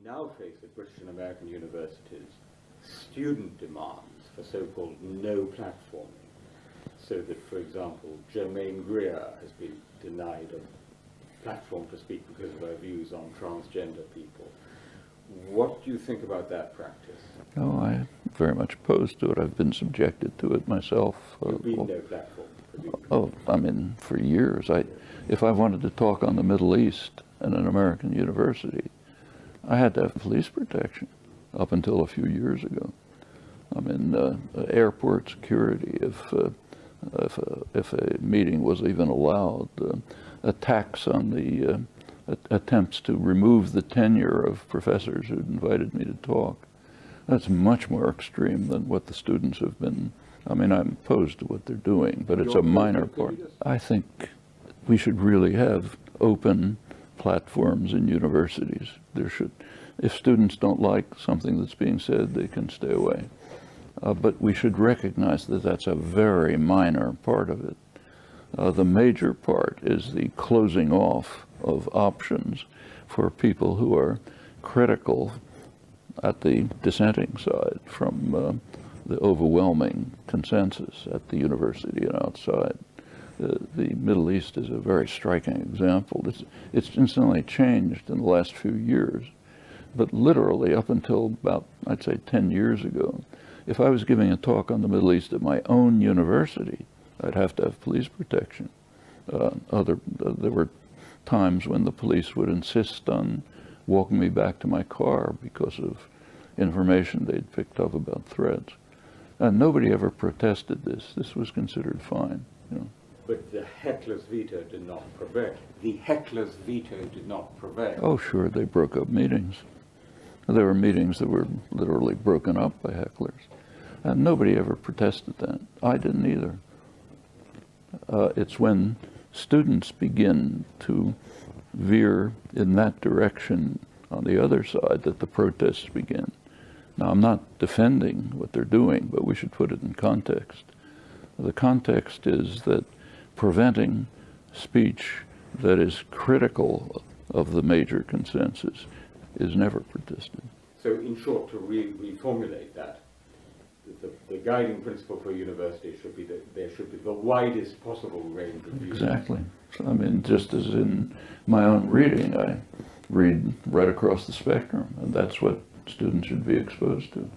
now face at British and American universities student demands for so-called no platforming, so that, for example, Germaine Greer has been denied a platform to speak because of her views on transgender people. What do you think about that practice? Oh, I'm very much opposed to it. I've been subjected to it myself. You've been no platform. Oh, I mean, for years. If I wanted to talk on the Middle East in an American university, I had to have police protection up until a few years ago. I mean, airport security, if a meeting was even allowed, attacks on the attempts to remove the tenure of professors who'd invited me to talk. That's much more extreme than what the students have been. I mean, I'm opposed to what they're doing, but it's a minor part. I think we should really have open platforms in universities. There should, if students don't like something that's being said, they can stay away. But we should recognize that that's a very minor part of it. The major part is the closing off of options for people who are critical at the dissenting side from the overwhelming consensus at the university and outside. The Middle East is a very striking example. It's instantly changed in the last few years, but literally up until about, I'd say, 10 years ago, if I was giving a talk on the Middle East at my own university, I'd have to have police protection. There were times when the police would insist on walking me back to my car because of information they'd picked up about threats. And nobody ever protested this. This was considered fine. You know. But the heckler's veto did not prevail. The heckler's veto did not prevail. Oh, sure, they broke up meetings. There were meetings that were literally broken up by hecklers. And nobody ever protested that. I didn't either. It's when students begin to veer in that direction on the other side that the protests begin. Now, I'm not defending what they're doing, but we should put it in context. The context is that preventing speech that is critical of the major consensus is never protested. So, in short, to reformulate that, the guiding principle for universities should be that there should be the widest possible range of views. Exactly. So, I mean, just as in my own reading, I read right across the spectrum, and that's what students should be exposed to.